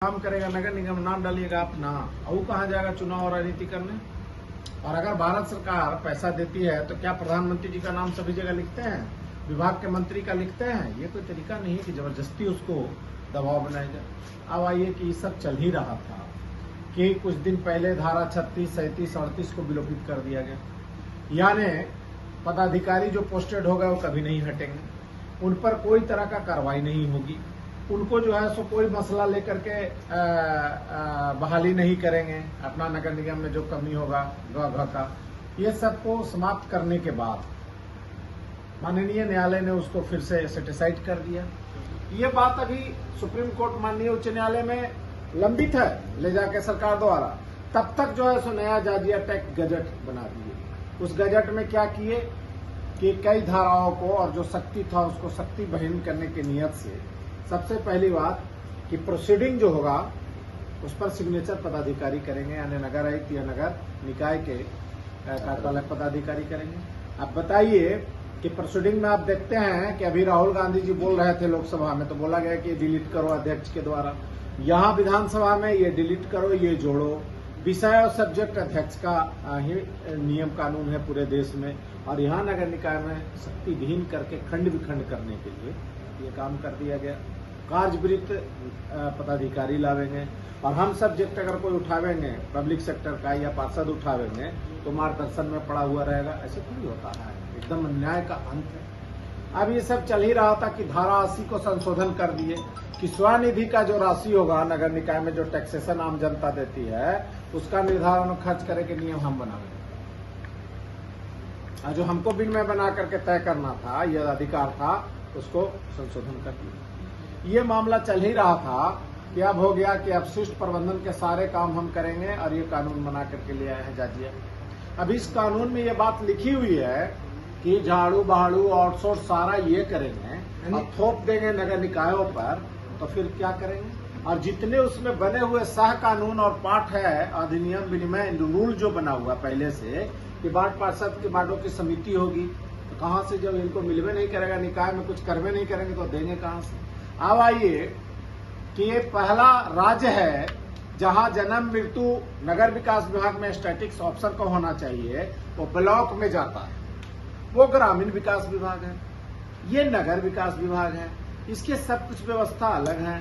काम करेगा नगर निगम, नाम डालिएगा आप ना, वो कहाँ जाएगा चुनाव और राजनीति करने। और अगर भारत सरकार पैसा देती है तो क्या प्रधानमंत्री जी का नाम सभी जगह लिखते हैं, विभाग के मंत्री का लिखते हैं? ये कोई तरीका नहीं है कि जबरदस्ती उसको दबाव बनाया जाए। अब आइए कि ये सब चल ही रहा था कि कुछ दिन पहले धारा 36, 37, 38 को विलोपित कर दिया गया, यानी पदाधिकारी जो पोस्टेड हो गए वो कभी नहीं हटेंगे, उन पर कोई तरह का कार्रवाई नहीं होगी, उनको जो है सो कोई मसला लेकर के बहाली नहीं करेंगे, अपना नगर निगम में जो कमी होगा गृह का, ये सबको समाप्त करने के बाद माननीय न्यायालय ने उसको फिर से सेटिसाइड कर दिया। ये बात अभी सुप्रीम कोर्ट माननीय उच्च न्यायालय में लंबित है ले जाके सरकार द्वारा, तब तक जो है सो नया जाजिया टैक्स गजट बना दिए। उस गजट में क्या किए कि कई धाराओं को और जो सख्ती था उसको सख्ती बहीन करने की नियत से सबसे पहली बात कि प्रोसीडिंग जो होगा उस पर सिग्नेचर पदाधिकारी करेंगे, यानी नगर आयुक्त या नगर निकाय के कार्यपालक पदाधिकारी करेंगे। अब बताइए कि प्रोसीडिंग में आप देखते हैं कि अभी राहुल गांधी जी बोल रहे थे लोकसभा में, तो बोला गया कि डिलीट करो अध्यक्ष के द्वारा, यहाँ विधानसभा में ये डिलीट करो, ये जोड़ो। विषय और सब्जेक्ट अध्यक्ष का ही नियम कानून है पूरे देश में, और यहाँ नगर निकाय में शक्ति विहीन करके खंड विखंड करने के लिए ये काम कर दिया गया। कार्यवृत्त पदाधिकारी लावेंगे, और हम सब्जेक्ट अगर कोई उठावेंगे पब्लिक सेक्टर का या पार्षद उठावेंगे तो मार्गदर्शन में पड़ा हुआ रहेगा। ऐसे थोड़ी होता है, एकदम अन्याय का अंत है। अब ये सब चल ही रहा था कि धारा 80 को संशोधन कर दिए कि स्वनिधि का जो राशि होगा नगर निकाय में जो टैक्सेशन आम जनता देती है उसका निर्धारण खर्च करे के नियम हम बनाएंगे, और जो हमको बिल में बना करके तय करना था, यह अधिकार था, उसको संशोधन कर दिया। ये मामला चल ही रहा था कि अब हो गया कि अपशिष्ट प्रबंधन के सारे काम हम करेंगे, और ये कानून बना करके ले आए हैं जाजिया। अब इस कानून में ये बात लिखी हुई है कि झाड़ू बहाड़ू आउटसोर्स सारा ये करेंगे और थोप देंगे नगर निकायों पर, तो फिर क्या करेंगे? और जितने उसमें बने हुए सह कानून और पाठ है अधिनियम विनिमय रूल जो बना हुआ पहले से कि वार्ड पार्षद के वार्डों की समिति होगी, तो कहाँ से जब इनको मिलवे नहीं करेगा, निकाय में कुछ करवे नहीं करेंगे तो देंगे कहाँ से? अब आइए कि ये पहला राज्य है जहां जन्म मृत्यु नगर विकास विभाग में स्टैटिक्स ऑफिसर को होना चाहिए, वो ब्लॉक में जाता है, वो ग्रामीण विकास विभाग है, ये नगर विकास विभाग है, इसके सब कुछ व्यवस्था अलग है,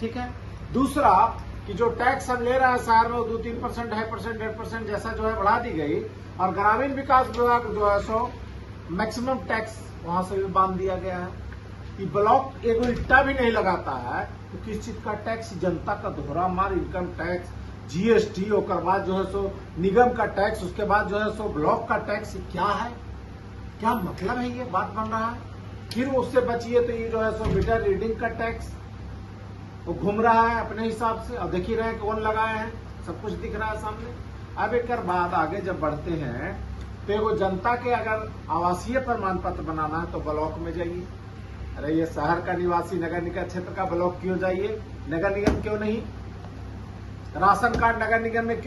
ठीक है। दूसरा कि जो टैक्स हम ले रहे हैं शहर में वो 2-3%, 2.5%, 1.5% जैसा जो है बढ़ा दी गई, और ग्रामीण विकास विभाग जो है सो मैक्सिमम टैक्स वहां से भी बांध दिया गया है। कि ब्लॉक एक इट्टा भी नहीं लगाता है तो किस चीज का टैक्स, जनता का दोहरा मार, इनकम टैक्स, जीएसटी, और बाद जो है सो निगम का टैक्स, उसके बाद जो है सो ब्लॉक का टैक्स, क्या है, क्या मतलब है? ये बात बन रहा है। फिर उससे बचिए तो ये जो है सो मीटर रीडिंग का टैक्स वो घूम रहा है अपने हिसाब से, और देख ही रहे हैं कौन लगाए हैं, सब कुछ दिख रहा है सामने। अब एक बाद आगे जब बढ़ते हैं तो वो जनता के अगर आवासीय प्रमाण पत्र बनाना है तो ब्लॉक में जाइए। अरे ये शहर का निवासी नगर निगम क्षेत्र का ब्लॉक क्यों जाइए, नगर निगम क्यों नहीं? राशन कार्ड नगर निगम में